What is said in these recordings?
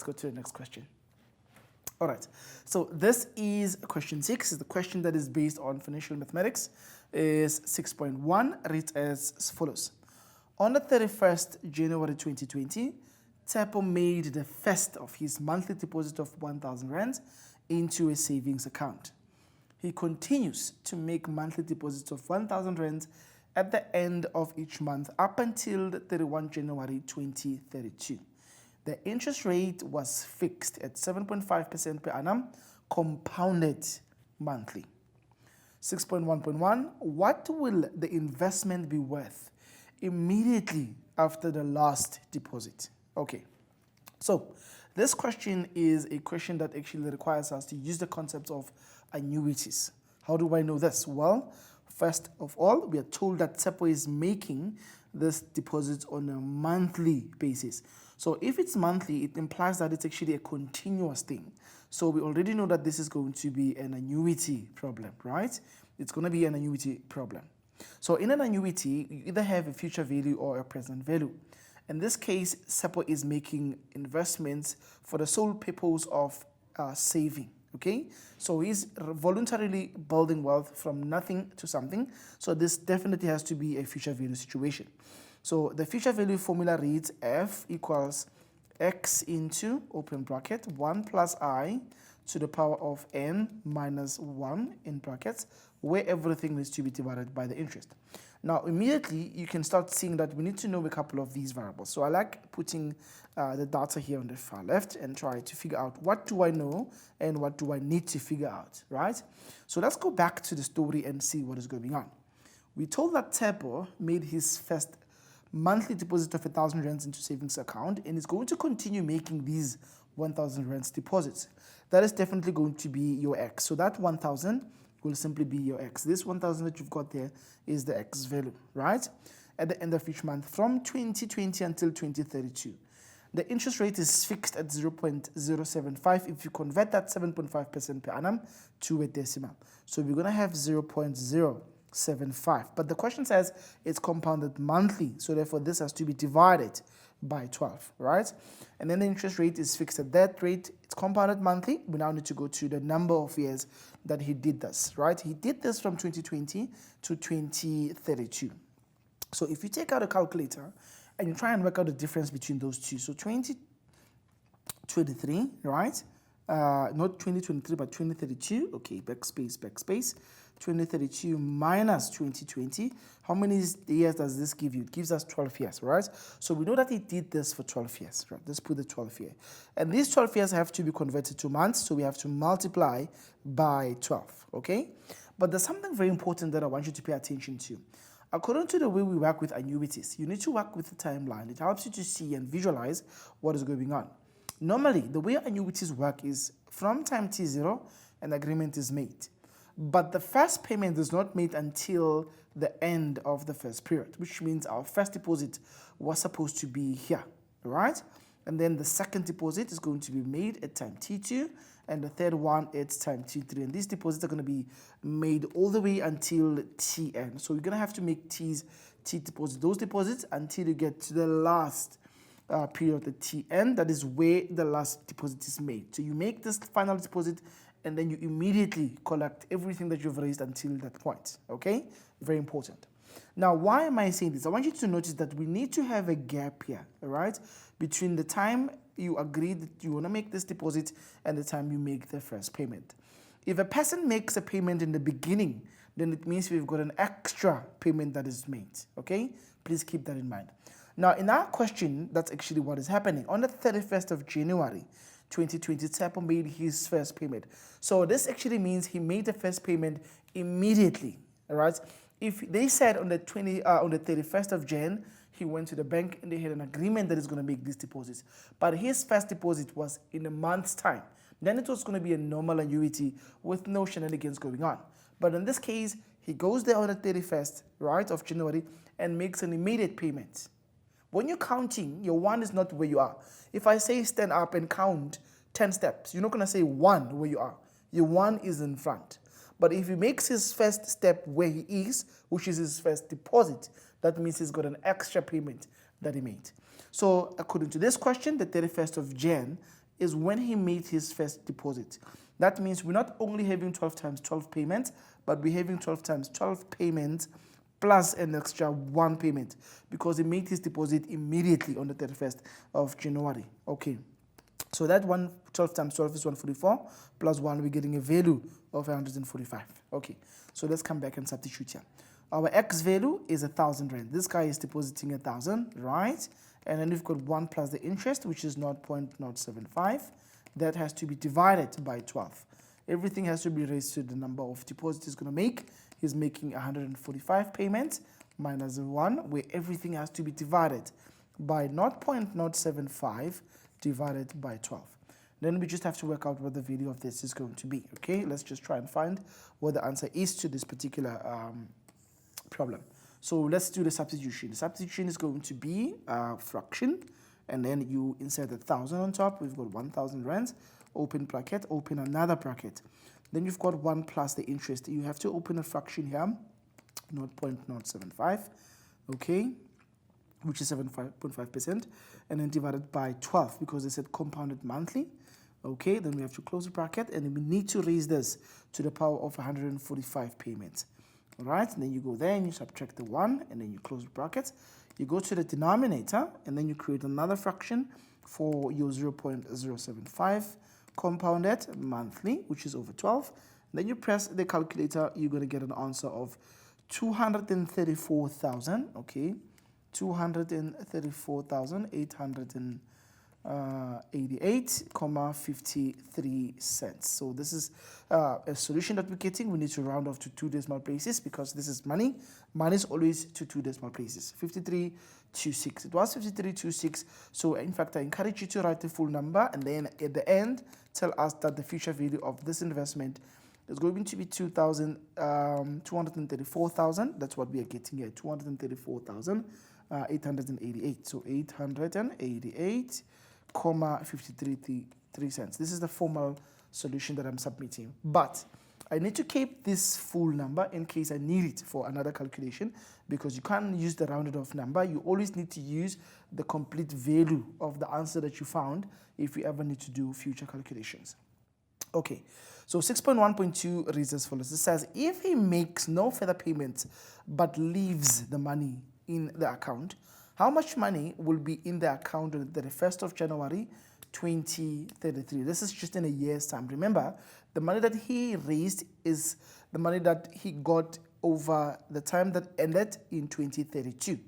Let's go to the next question. All right, so this is question 6. Is the question that is based on financial mathematics. Is 6.1, reads as follows. On the 31st January 2020, Tsepo made the first of his monthly deposit of 1,000 Rand into a savings account. He continues to make monthly deposits of 1,000 Rand at the end of each month up until 31 January 2032. The interest rate was fixed at 7.5% per annum, compounded monthly. 6.1.1, what will the investment be worth immediately after the last deposit? Okay, so this question is a question that actually requires us to use the concept of annuities. How do I know this? Well, first of all, we are told that Tsepo is making this deposit on a monthly basis. So if it's monthly, it implies that it's actually a continuous thing. So we already know that this is going to be an annuity problem, right? It's going to be an annuity problem. So in an annuity, you either have a future value or a present value. In this case, Tsepo is making investments for the sole purpose of saving. Okay, so he's voluntarily building wealth from nothing to something. So this definitely has to be a future value situation. So the future value formula reads F equals X into, open bracket, 1 plus I to the power of N minus 1 in brackets, where everything needs to be divided by the interest. Now, immediately, you can start seeing that we need to know a couple of these variables. So I like putting the data here on the far left and try to figure out what do I know and what do I need to figure out, right? So let's go back to the story and see what is going on. We told that Tsepo made his first monthly deposit of 1,000 Rands into savings account and is going to continue making these 1,000 Rands deposits. That is definitely going to be your X. So that 1,000 will simply be your X. This 1,000 that you've got there is the X value, right? At the end of each month from 2020 until 2032. The interest rate is fixed at 0.075 if you convert that 7.5% per annum to a decimal. So we're going to have 0.075. But the question says it's compounded monthly. So therefore, this has to be divided by 12, right? And then the interest rate is fixed at that rate. It's compounded monthly. We now need to go to the number of years that he did this, right? He did this from 2020 to 2032. So if you take out a calculator and you try and work out the difference between those two, so 2023, right? Not 2023, but 2032. Okay, backspace, backspace. 2032 minus 2020. How many years does this give you? It gives us 12 years, right? So we know that he did this for 12 years, right? Let's put the 12 year. And these 12 years have to be converted to months, so we have to multiply by 12, okay? But there's something very important that I want you to pay attention to. According to the way we work with annuities, you need to work with the timeline. It helps you to see and visualize what is going on. Normally, the way annuities work is from time T0, an agreement is made. But the first payment is not made until the end of the first period, which means our first deposit was supposed to be here, right? And then the second deposit is going to be made at time T2, and the third one at time T3. And these deposits are going to be made all the way until Tn. So you're going to have to make T deposits, those deposits, until you get to the last period, the Tn. That is where the last deposit is made. So you make this final deposit, and then you immediately collect everything that you've raised until that point, okay? Very important. Now, why am I saying this? I want you to notice that we need to have a gap here, all right, between the time you agree that you want to make this deposit and the time you make the first payment. If a person makes a payment in the beginning, then it means we've got an extra payment that is made, okay? Please keep that in mind. Now, in our question, that's actually what is happening. On the 31st of January, 2020, Tsepo made his first payment. So this actually means he made the first payment immediately, all right? If they said on the 31st of Jan, he went to the bank and they had an agreement that he's going to make these deposits. But his first deposit was in a month's time. Then it was going to be a normal annuity with no shenanigans going on. But in this case, he goes there on the 31st, right, of January and makes an immediate payment. When you're counting, your one is not where you are. If I say stand up and count 10 steps, you're not going to say one where you are. Your one is in front. But if he makes his first step where he is, which is his first deposit, that means he's got an extra payment that he made. So according to this question, the 31st of Jan is when he made his first deposit. That means we're not only having 12 times 12 payments, but we're having 12 times 12 payments plus an extra 1 payment because he made his deposit immediately on the 31st of January. Okay. So that 12 times 12 is 144 plus 1, we're getting a value of 145. Okay, so let's come back and substitute here. Our X value is 1,000 rand. This guy is depositing 1,000, right? And then we've got 1 plus the interest, which is 0.075. That has to be divided by 12. Everything has to be raised to the number of deposits he's going to make. He's making 145 payments minus 1, where everything has to be divided by 0.075 divided by 12. Then we just have to work out what the value of this is going to be. Okay, let's just try and find what the answer is to this particular problem. So let's do the substitution. The substitution is going to be a fraction, and then you insert 1,000 on top. We've got 1,000 rands, open bracket, open another bracket. Then you've got 1 plus the interest. You have to open a fraction here, 0.075, okay, which is 7.5%, and then divided by 12 because they said compounded monthly. Okay, then we have to close the bracket, and then we need to raise this to the power of 145 payments. All right, and then you go there and you subtract the 1, and then you close the bracket. You go to the denominator, and then you create another fraction for your 0.075 compounded monthly, which is over 12. And then you press the calculator, you're going to get an answer of 234,000, okay, 234,888.53 cents. So this is a solution that we're getting. We need to round off to 2 decimal places because this is money. Money is always to 2 decimal places. 5326. It was 5326. So in fact, I encourage you to write the full number and then at the end tell us that the future value of this investment is going to be 234,000. That's what we are getting here. 234,888. So 888.53 cents. This is the formal solution that I'm submitting. But I need to keep this full number in case I need it for another calculation because you can't use the rounded off number. You always need to use the complete value of the answer that you found if you ever need to do future calculations. Okay, so 6.1.2 reads as follows. It says, if he makes no further payments but leaves the money in the account, how much money will be in the account on the 1st of January 2033? This is just in a year's time. Remember, the money that he raised is the money that he got over the time that ended in 2032.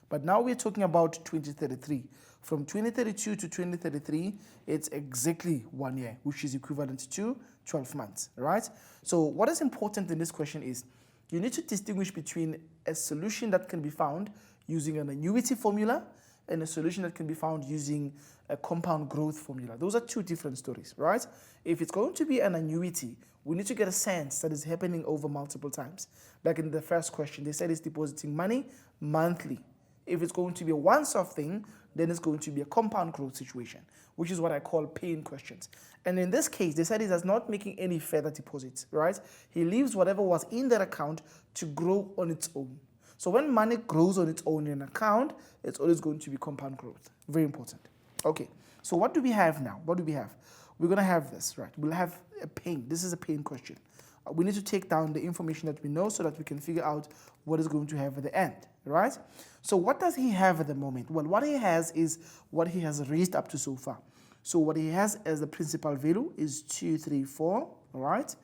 But now we're talking about 2033. From 2032 to 2033, it's exactly 1 year, which is equivalent to 12 months, right? So what is important in this question is you need to distinguish between a solution that can be found using an annuity formula and a solution that can be found using a compound growth formula. Those are 2 different stories, right? If it's going to be an annuity, we need to get a sense that is happening over multiple times. Like in the first question, they said it's depositing money monthly. If it's going to be a once-off thing, then it's going to be a compound growth situation, which is what I call paying questions. And in this case, they said he is not making any further deposits, right? He leaves whatever was in that account to grow on its own. So when money grows on its own in an account, it's always going to be compound growth. Very important. Okay, so what do we have now? What do we have? We're going to have this, right? We'll have a paying. This is a paying question. We need to take down the information that we know so that we can figure out what is going to have at the end, right? So what does he have at the moment? Well, what he has is what he has raised up to so far. So what he has as the principal value is 234, all right?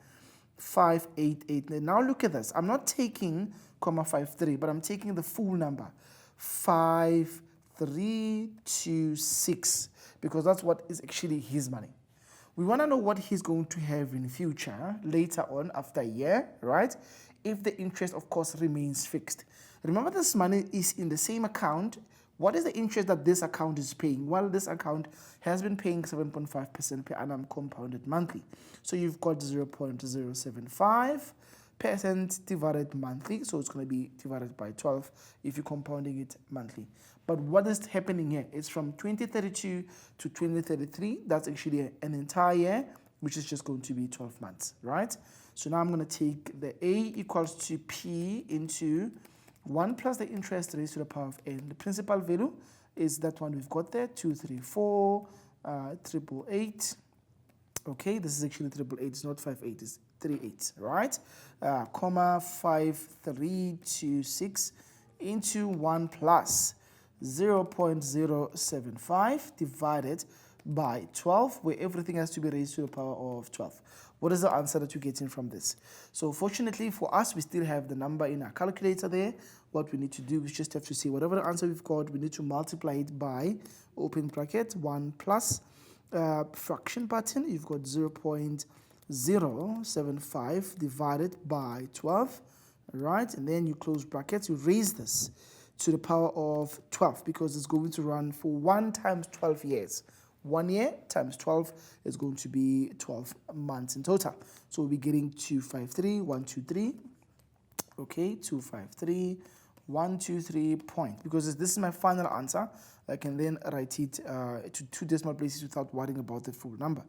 588. Now look at this. I'm not taking 53, but I'm taking the full number, 5326, because that's what is actually his money. We want to know what he's going to have in the future, later on, after a year, right? If the interest, of course, remains fixed. Remember, this money is in the same account. What is the interest that this account is paying? Well, this account has been paying 7.5% per annum compounded monthly. So you've got 0.075% divided monthly. So it's going to be divided by 12 if you're compounding it monthly. But what is happening here? It's from 2032 to 2033. That's actually an entire year, which is just going to be 12 months, right? So now I'm going to take the A equals to P into 1 plus the interest raised to the power of n. The principal value is that one we've got there, 234, 888. Okay, this is actually 888. It's not 58. It's 38. Right? Comma 5326 into 1 plus 0.075 divided by 12, where everything has to be raised to the power of 12. What is the answer that you're getting from this? So fortunately for us, we still have the number in our calculator there. What we need to do is just have to say whatever the answer we've got, we need to multiply it by, open bracket, 1 plus fraction button. You've got 0.075 divided by 12, right? And then you close brackets, you raise this to the power of 12 because it's going to run for 1 times 12 years. 1 year times 12 is going to be 12 months in total. So we'll be getting 253,123. Okay, 253,123 point. Because this is my final answer, I can then write it to 2 decimal places without worrying about the full number.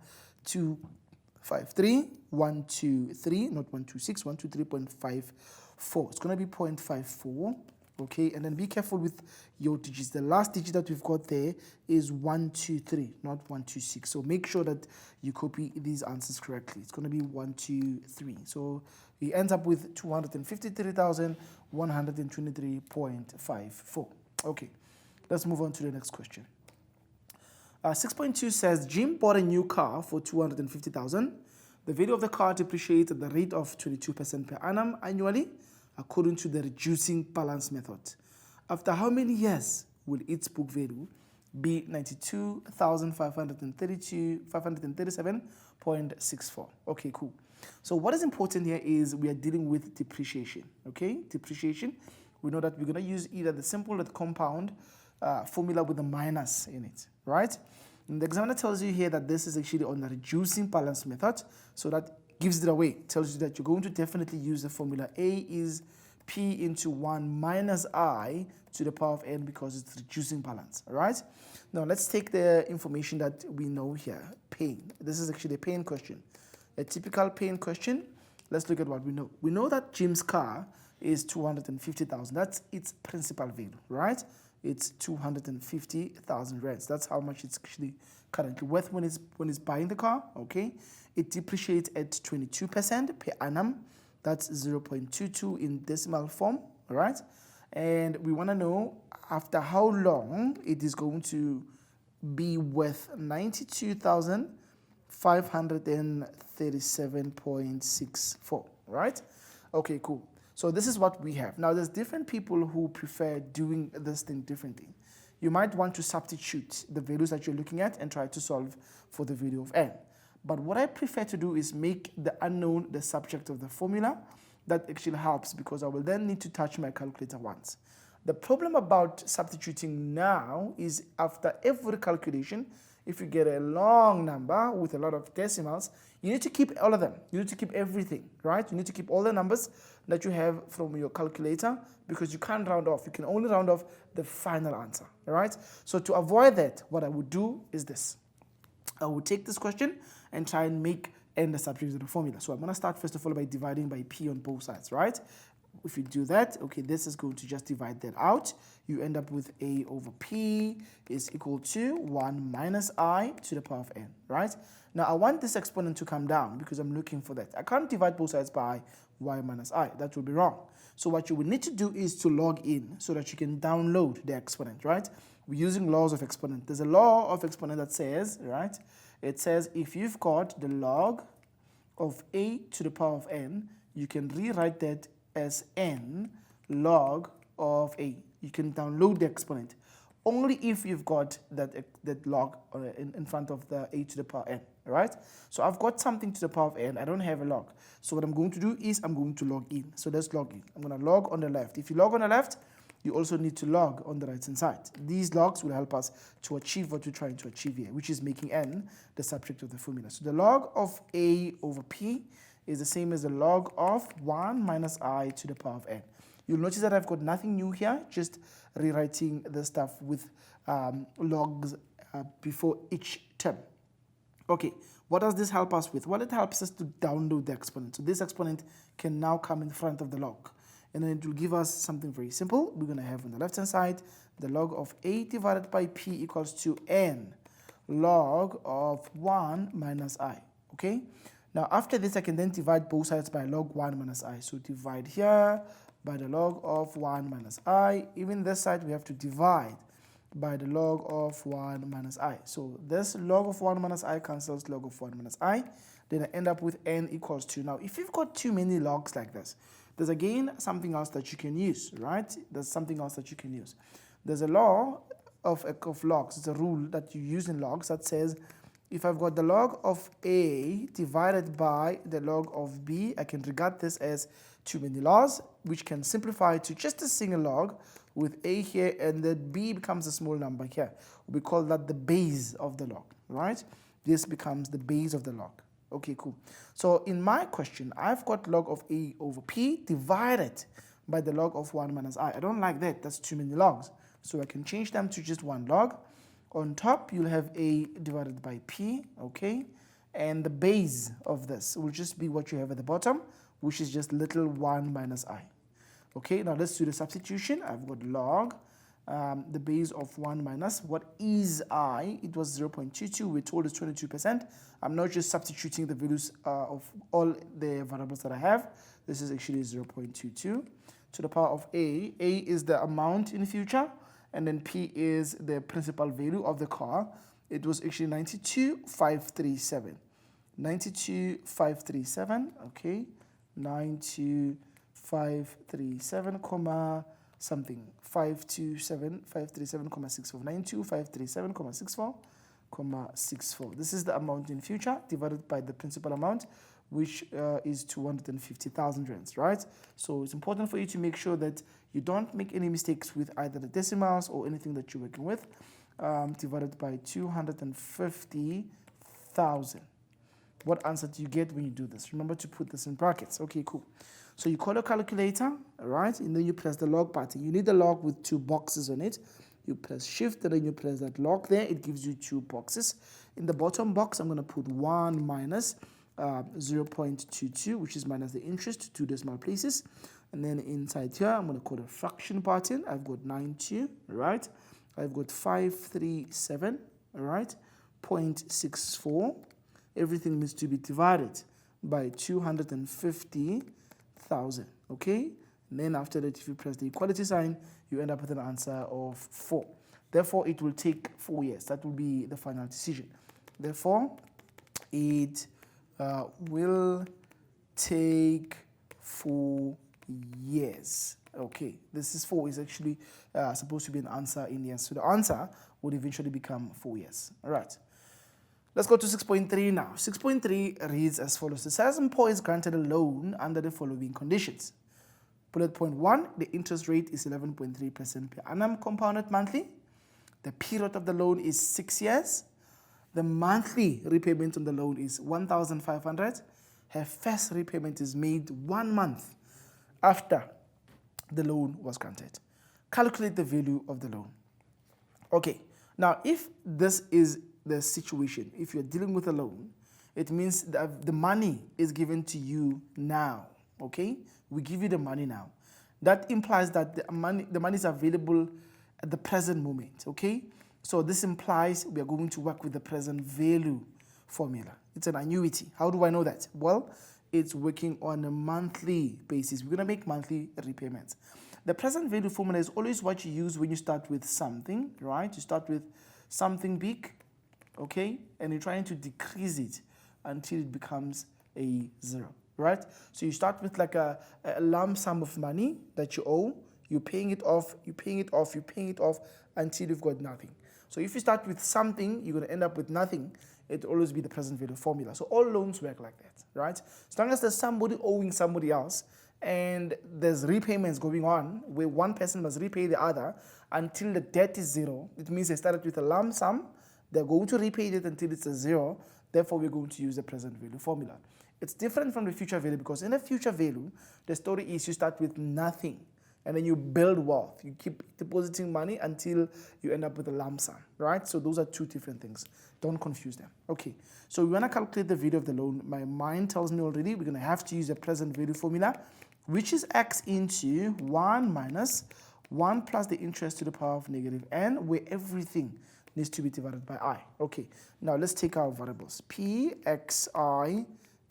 253,123, not 126, 123.54. It's going to be 0.54. Okay, and then be careful with your digits. The last digit that we've got there is 123, not 126. So make sure that you copy these answers correctly. It's going to be 123. So it ends up with 253,123.54. Okay, let's move on to the next question. 6.2 says Jim bought a new car for 250,000. The value of the car depreciates at the rate of 22% per annum annually, according to the reducing balance method. After how many years will its book value be 92,537.64? Okay, cool. So what is important here is we are dealing with depreciation, okay? Depreciation, we know that we're going to use either the simple or the compound formula with a minus in it, right? And the examiner tells you here that this is actually on the reducing balance method, so that gives it away. It tells you that you're going to definitely use the formula A is P into 1 minus I to the power of n because it's reducing balance, all right? Now, let's take the information that we know here, pain. This is actually a pain question. A typical pain question. Let's look at what we know. We know that Jim's car is 250,000. That's its principal value, right? It's 250,000 rands. That's how much it's actually currently worth when it's buying the car, okay? It depreciates at 22% per annum. That's 0.22 in decimal form, all right? And we want to know after how long it is going to be worth 92,537.64, right? Okay, cool. So this is what we have. Now, there's different people who prefer doing this thing differently. You might want to substitute the values that you're looking at and try to solve for the value of n. But what I prefer to do is make the unknown the subject of the formula. That actually helps because I will then need to touch my calculator once. The problem about substituting now is after every calculation, if you get a long number with a lot of decimals, you need to keep all of them. You need to keep everything, right? You need to keep all the numbers that you have from your calculator because you can't round off. You can only round off the final answer, all right? So to avoid that, what I would do is this. I would take this question and try and make n the subject of the formula. So I'm going to start first of all by dividing by p on both sides, right? If you do that, okay, this is going to just divide that out. You end up with a over p is equal to 1 minus I to the power of n, right? Now, I want this exponent to come down because I'm looking for that. I can't divide both sides by y minus I. That will be wrong. So what you will need to do is to log in so that you can download the exponent, right? We're using laws of exponent. There's a law of exponent that says, right? It says if you've got the log of a to the power of n, you can rewrite that as n log of a. You can download the exponent only if you've got that log in front of the a to the power n, right? So I've got something to the power of n. I don't have a log. So what I'm going to do is I'm going to log in. So let's log in. I'm going to log on the left. If you log on the left, you also need to log on the right-hand side. These logs will help us to achieve what we're trying to achieve here, which is making n the subject of the formula. So the log of a over p is the same as the log of 1 minus I to the power of n. You'll notice that I've got nothing new here, just rewriting the stuff with logs before each term. Okay, what does this help us with? Well, it helps us to download the exponent. So this exponent can now come in front of the log. And then it will give us something very simple. We're going to have on the left-hand side, the log of a divided by p equals to n log of 1 minus I, okay? Now, after this, I can then divide both sides by log 1 minus I. So divide here by the log of 1 minus I. Even this side, we have to divide by the log of 1 minus I. So this log of 1 minus I cancels log of 1 minus I. Then I end up with n equals 2. Now, if you've got too many logs like this, there's again something else that you can use, right? There's something else that you can use. There's a law of logs. It's a rule that you use in logs that says if I've got the log of A divided by the log of B, I can regard this as too many laws, which can simplify to just a single log with A here, and then B becomes a small number here. We call that the base of the log, right? This becomes the base of the log. Okay, cool. So in my question, I've got log of A over P divided by the log of 1 minus I. I don't like that. That's too many logs. So I can change them to just one log. On top, you'll have A divided by P, okay? And the base of this will just be what you have at the bottom, which is just little 1 minus I. Okay, now let's do the substitution. I've got log, the base of 1 minus, what is I? It was 0.22, we're told it's 22%. I'm not just substituting the values of all the variables that I have. This is actually 0.22 to the power of A. A is the amount in the future, and then P is the principal value of the car. It was actually 92,537. 92,537, okay, 92,537, comma something, 537,537,64, 92,537,64, This is the amount in future divided by the principal amount, which is 250,000 rands, right? So it's important for you to make sure that you don't make any mistakes with either the decimals or anything that you're working with. Divided by 250,000. What answer do you get when you do this? Remember to put this in brackets. Okay, cool. So you call your calculator, right? And then you press the log button. You need a log with 2 boxes on it. You press shift and then you press that log there. It gives you 2 boxes. In the bottom box, I'm going to put 1 minus 0.22, which is minus the interest, 2 decimal places. And then inside here, I'm going to call a fraction button. I've got 92, right? I've got 537, right? 0.64. Everything needs to be divided by 250,000, okay? And then after that, if you press the equality sign, you end up with an answer of 4. Therefore, it will take 4 years. That will be the final decision. Therefore, it will take 4 years. Okay, this is 4 is actually supposed to be an answer in the end. So the answer would eventually become 4 years. All right. Let's go to 6.3 now. 6.3 reads as follows. The Self-employed is granted a loan under the following conditions. Bullet point 1, the interest rate is 11.3% per annum compounded monthly. The period of the loan is 6 years. The monthly repayment on the loan is 1,500. Her first repayment is made 1 month after the loan was granted. Calculate the value of the loan. Okay, now if this is the situation, if you're dealing with a loan, it means that the money is given to you now, okay? We give you the money now. That implies that the money is available at the present moment, okay? So this implies we are going to work with the present value formula. It's an annuity. How do I know that? Well, it's working on a monthly basis. We're going to make monthly repayments. The present value formula is always what you use when you start with something, right? You start with something big, okay? And you're trying to decrease it until it becomes a 0, right? So you start with like a lump sum of money that you owe. You're paying it off, you're paying it off, you're paying it off until you've got nothing. So if you start with something, you're going to end up with nothing. It'll always be the present value formula. So all loans work like that, right? As long as there's somebody owing somebody else and there's repayments going on where one person must repay the other until the debt is 0, it means they started with a lump sum. They're going to repay it until it's a 0. Therefore, we're going to use the present value formula. It's different from the future value because in the future value, the story is you start with nothing. And then you build wealth. You keep depositing money until you end up with a lump sum, right? So those are 2 different things. Don't confuse them. Okay, so we want to calculate the value of the loan. My mind tells me already we're going to have to use the present value formula, which is x into 1 minus 1 plus the interest to the power of negative n, where everything needs to be divided by I. Okay, now let's take our variables. P, X, I,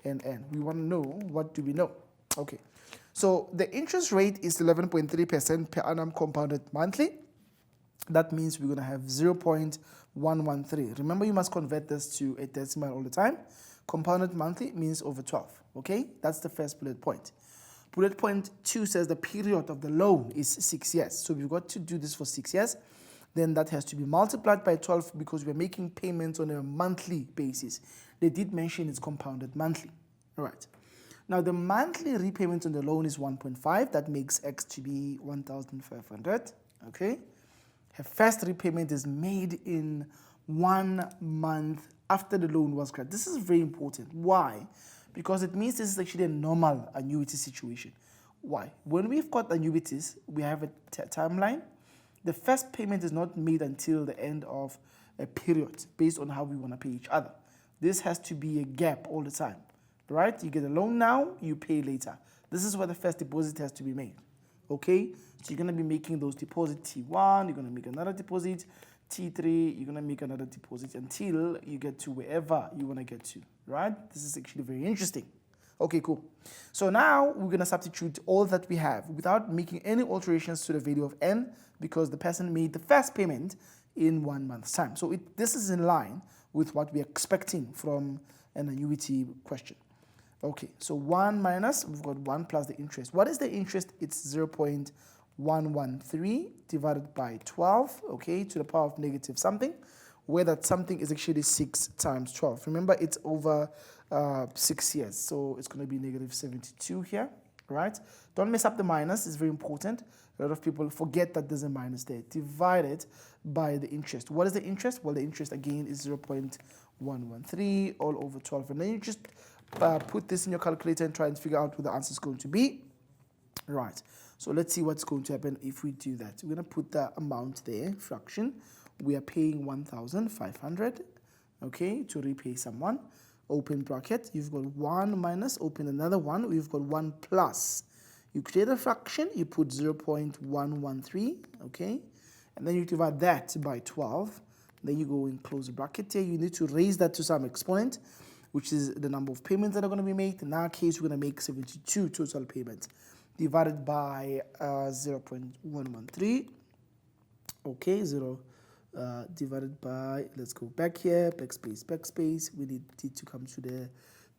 and N. We want to know, what do we know? Okay, so the interest rate is 11.3% per annum compounded monthly. That means we're going to have 0.113. Remember, you must convert this to a decimal all the time. Compounded monthly means over 12. Okay, that's the first bullet point. Bullet point 2 says the period of the loan is 6 years. So we've got to do this for 6 years. Then that has to be multiplied by 12 because we're making payments on a monthly basis. They did mention it's compounded monthly. All right. Now the monthly repayment on the loan is 1.5. That makes X to be 1,500. Okay. Her first repayment is made in 1 month after the loan was granted. This is very important. Why? Because it means this is actually a normal annuity situation. Why? When we've got annuities, we have a timeline. The first payment is not made until the end of a period based on how we want to pay each other. This has to be a gap all the time, right? You get a loan now, you pay later. This is where the first deposit has to be made, okay? So you're going to be making those deposits T1, you're going to make another deposit, T3, you're going to make another deposit until you get to wherever you want to get to, right? This is actually very interesting. Okay, cool. So now we're going to substitute all that we have without making any alterations to the value of N because the person made the first payment in 1 month's time. So this is in line with what we're expecting from an annuity question. Okay, so 1 minus, we've got 1 plus the interest. What is the interest? It's 0.113 divided by 12, okay, to the power of negative something, where that something is actually 6 times 12. Remember, it's over 6 years, so it's going to be negative 72 here, right? Don't mess up the minus, it's very important. A lot of people forget that there's a minus there. Divided by the interest. What is the interest? Well, the interest again is 0.113 all over 12. And then you just put this in your calculator and try and figure out what the answer is going to be. Right, so let's see what's going to happen if we do that. We're going to put the amount there, fraction. We are paying 1,500, okay, to repay someone. Open bracket, you've got 1 minus, open another one, we've got 1 plus. You create a fraction, you put 0.113, okay, and then you divide that by 12. Then you go and close the bracket here. You need to raise that to some exponent, which is the number of payments that are going to be made. In our case, we're going to make 72 total payments divided by 0.113, okay, divided by, let's go back here, backspace, we need to come to the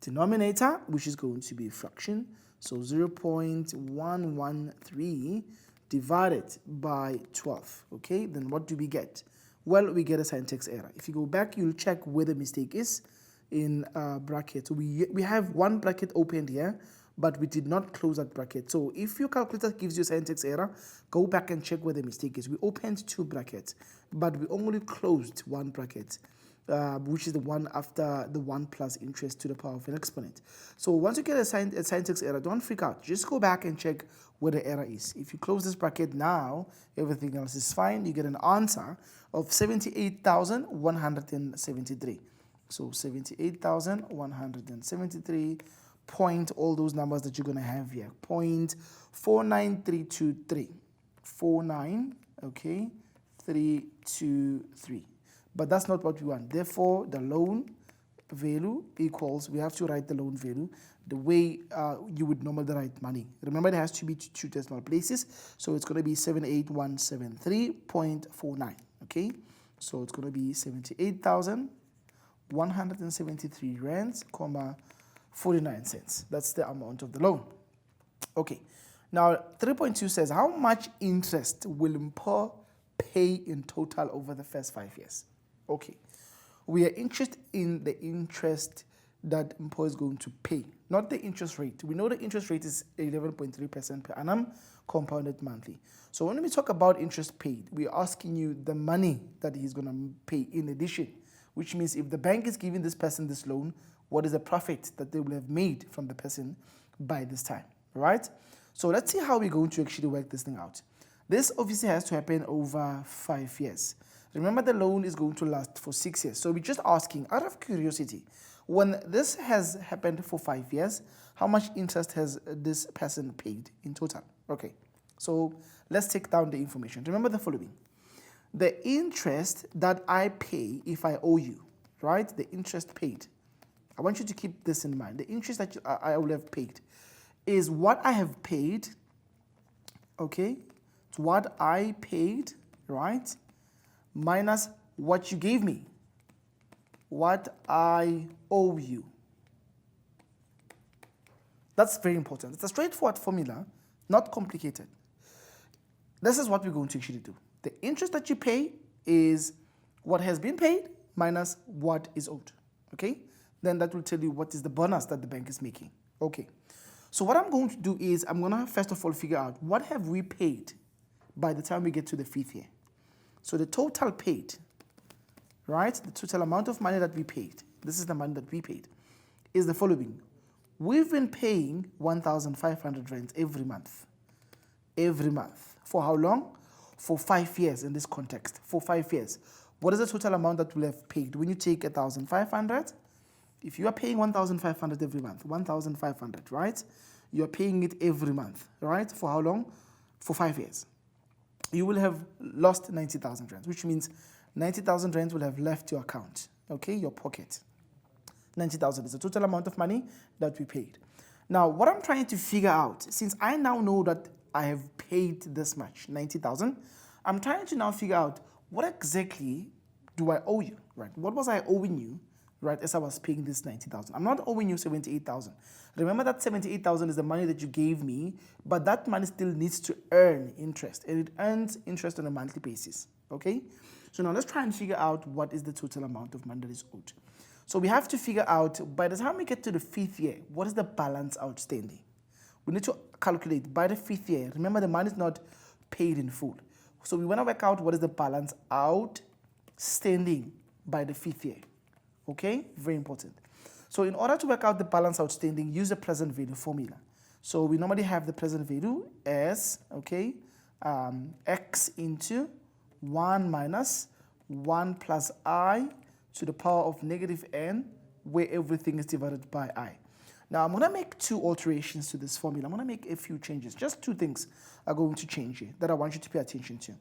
denominator, which is going to be a fraction. So 0.113 divided by 12, okay? Then what do we get? Well, we get a syntax error. If you go back, you'll check where the mistake is in bracket. So we have one bracket opened here, but we did not close that bracket. So if your calculator gives you a syntax error, go back and check where the mistake is. We opened 2 brackets, but we only closed 1 bracket, which is the one after the 1 plus interest to the power of an exponent. So once you get a syntax error, don't freak out. Just go back and check where the error is. If you close this bracket now, everything else is fine. You get an answer of 78,173. So 78,173. Point all those numbers that you're going to have here. 0.49323. 49, okay, 323. But that's not what we want. Therefore, the loan value equals, we have to write the loan value the way you would normally write money. Remember, it has to be 2 decimal places. So it's going to be 78173.49, okay? So it's going to be 78,173 rands, comma, 49 cents. That's the amount of the loan. Okay. Now, 3.2 says, how much interest will Mpho pay in total over the first 5 years? Okay. We are interested in the interest that Mpho is going to pay, not the interest rate. We know the interest rate is 11.3% per annum, compounded monthly. So when we talk about interest paid, we're asking you the money that he's going to pay in addition, which means if the bank is giving this person this loan, what is the profit that they will have made from the person by this time, right? So let's see how we're going to actually work this thing out. This obviously has to happen over 5 years. Remember, the loan is going to last for 6 years. So we're just asking, out of curiosity, when this has happened for 5 years, how much interest has this person paid in total? Okay, so let's take down the information. Remember the following. the interest that I pay if I owe you, right? The interest paid. I want you to keep this in mind. The interest that I will have paid is what I have paid, okay? It's what I paid, right? Minus what you gave me, what I owe you. That's very important. It's a straightforward formula, not complicated. This is what we're going to actually do. The interest that you pay is what has been paid minus what is owed, okay? Then that will tell you what is the bonus that the bank is making, okay? So what I'm going to do is I'm going to first of all figure out what have we paid by the time we get to the 5th year. So the total paid, right, the total amount of money that we paid, this is the money that we paid, is the following. We've been paying 1,500 rand every month. Every month. For how long? For 5 years in this context. For 5 years. What is the total amount that we'll have paid? When you take 1,500, if you are paying 1,500 every month, 1,500, right? You are paying it every month, right? For how long? For 5 years. You will have lost 90,000 rand, which means 90,000 rand will have left your account, okay, your pocket. 90,000 is the total amount of money that we paid. Now, what I'm trying to figure out, since I now know that I have paid this much, 90,000, I'm trying to now figure out what exactly do I owe you, right? What was I owing you, right, as I was paying this 90,000? I'm not owing you 78,000. Remember that 78,000 is the money that you gave me, but that money still needs to earn interest, and it earns interest on a monthly basis, okay? So now let's try and figure out what is the total amount of money that is owed. So we have to figure out, by the time we get to the 5th year, what is the balance outstanding? We need to calculate by the 5th year. Remember, the money is not paid in full. So we want to work out what is the balance outstanding by the 5th year. Okay? Very important. So in order to work out the balance outstanding, use the present value formula. So we normally have the present value as, okay, x into 1 minus 1 plus I to the power of negative n, where everything is divided by I. Now, I'm going to make 2 alterations to this formula. I'm going to make a few changes. Just 2 things are going to change here that I want you to pay attention to.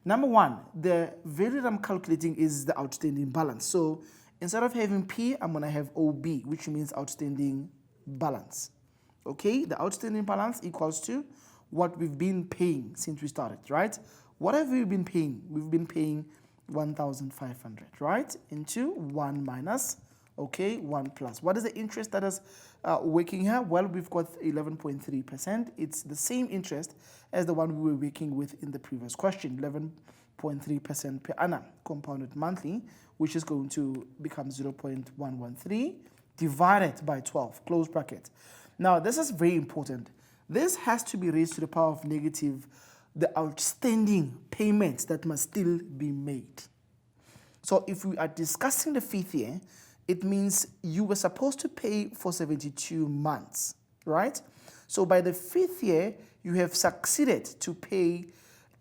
Number 1, the value that I'm calculating is the outstanding balance. So instead of having P, I'm going to have OB, which means outstanding balance. Okay, the outstanding balance equals to what we've been paying since we started, right? What have we been paying? We've been paying 1,500, right? Into 1 minus, okay, 1 plus. What is the interest that is working here? Well, we've got 11.3%. It's the same interest as the one we were working with in the previous question, 11.3% per annum, compounded monthly, which is going to become 0.113 divided by 12, close bracket. Now, this is very important. This has to be raised to the power of negative the outstanding payments that must still be made. So if we are discussing the 5th year, it means you were supposed to pay for 72 months, right? So by the 5th year, you have succeeded to pay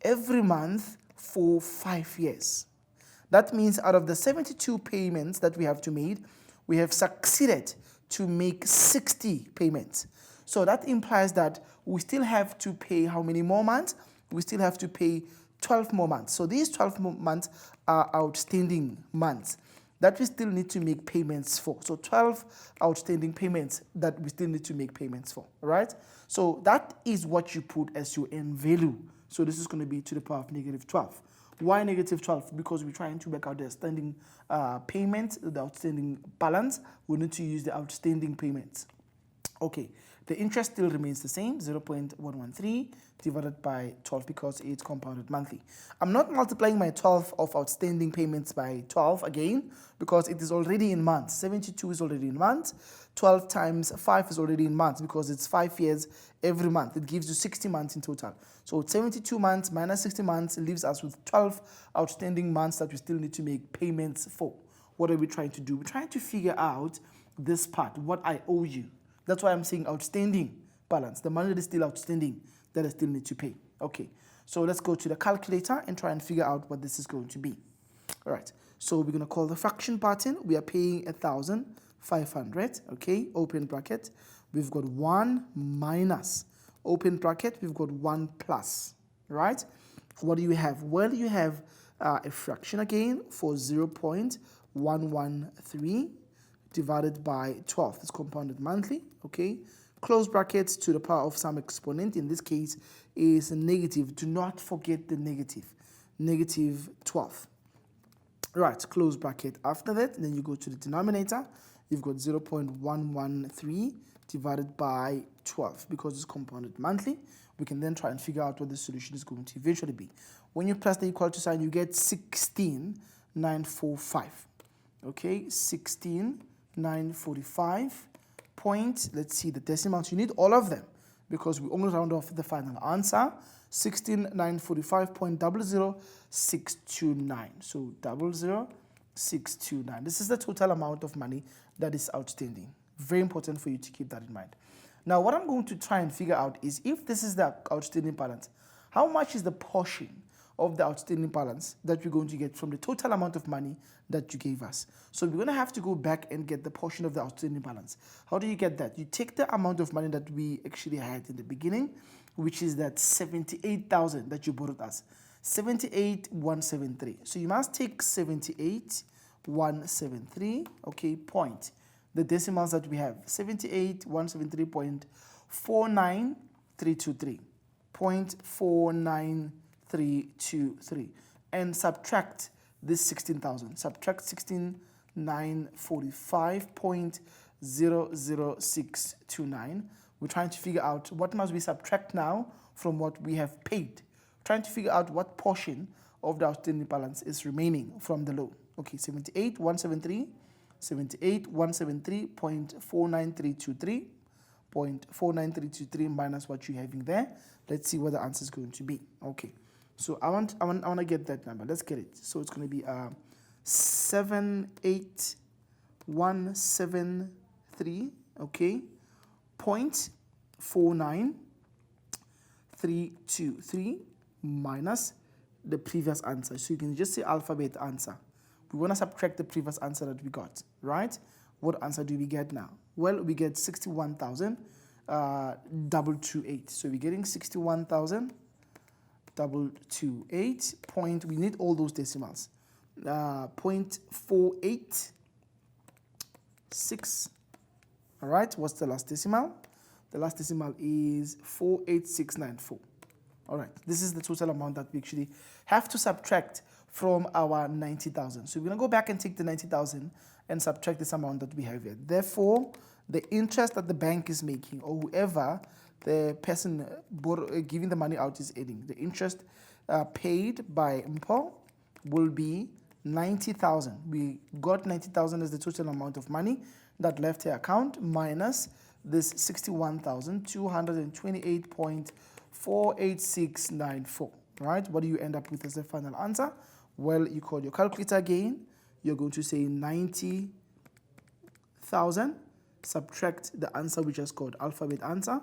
every month for 5 years. That means out of the 72 payments that we have to make, we have succeeded to make 60 payments. So that implies that we still have to pay how many more months? We still have to pay 12 more months. So these 12 more months are outstanding months that we still need to make payments for. So 12 outstanding payments that we still need to make payments for, right? So that is what you put as your end value. So this is going to be to the power of negative 12. Why negative 12? Because we're trying to work out the outstanding payment, the outstanding balance. We need to use the outstanding payments. Okay, the interest still remains the same, 0.113 divided by 12 because it's compounded monthly. I'm not multiplying my 12 of outstanding payments by 12 again because it is already in months. 72 is already in months. 12 times 5 is already in months because it's 5 years every month. It gives you 60 months in total. So 72 months minus 60 months leaves us with 12 outstanding months that we still need to make payments for. What are we trying to do? We're trying to figure out this part, what I owe you. That's why I'm saying outstanding balance, the money that is still outstanding that I still need to pay. Okay, so let's go to the calculator and try and figure out what this is going to be. All right, so we're going to call the fraction pattern. We are paying 1,500, okay, open bracket. We've got 1 minus, open bracket, we've got 1 plus, right? What do you have? Well, you have a fraction again for 0.113 divided by 12. It's compounded monthly, okay? Close brackets to the power of some exponent, in this case, is negative. Do not forget the negative. Negative 12. Right, close bracket after that. Then you go to the denominator. You've got 0.113 divided by 12. Because it's compounded monthly, we can then try and figure out what the solution is going to eventually be. When you plus the equal to sign, you get 16,945. Okay, 16,945 point, let's see the decimals. You need all of them because we only round off the final answer. 16,945.00629. So 00629. This is the total amount of money that is outstanding. Very important for you to keep that in mind. Now, what I'm going to try and figure out is if this is the outstanding balance, how much is the portion of the outstanding balance that we're going to get from the total amount of money that you gave us? So we're going to have to go back and get the portion of the outstanding balance. How do you get that? You take the amount of money that we actually had in the beginning, which is that 78,000 that you borrowed us. 78,173. So you must take 78,173, okay, point. The decimals that we have, 78,173.49323. 0.49323. And subtract this 16,000. Subtract 16,945.00629. We're trying to figure out what must we subtract now from what we have paid. Trying to figure out what portion of the outstanding balance is remaining from the loan. Okay, 78,173. 78,173.49323. 0.49323 minus what you're having there. Let's see what the answer is going to be. Okay, so I want to get that number. Let's get it. So it's going to be 78,173, okay, 0.49323 minus the previous answer. So you can just say alphabet answer. We want to subtract the previous answer that we got, right? What answer do we get now? Well, we get 61,228. So we're getting 61,228 point. We need all those decimals. 0.486. All right. What's the last decimal? The last decimal is 48694. All right. This is the total amount that we actually have to subtract from our 90,000. So we're going to go back and take the 90,000 and subtract this amount that we have here. Therefore, the interest that the bank is making, or whoever the person giving the money out is adding, the interest paid by Mpo will be 90,000. We got 90,000 as the total amount of money that left her account minus this 61,228.48694. Right? What do you end up with as the final answer? Well, you call your calculator again. You're going to say 90,000. Subtract the answer we just called alphabet answer.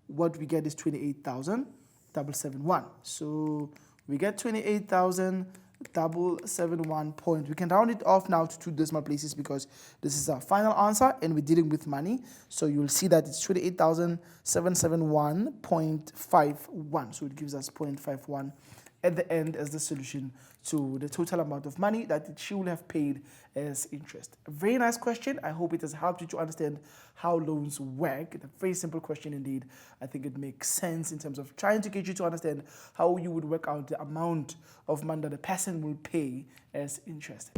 What we get is 28,771. So we get 28,771 point. We can round it off now to 2 decimal places because this is our final answer and we're dealing with money. So you'll see that it's 28,771.51. So it gives us 0.51 at the end as the solution to the total amount of money that she will have paid as interest. A very nice question. I hope it has helped you to understand how loans work. It's a very simple question indeed. I think it makes sense in terms of trying to get you to understand how you would work out the amount of money that a person will pay as interest.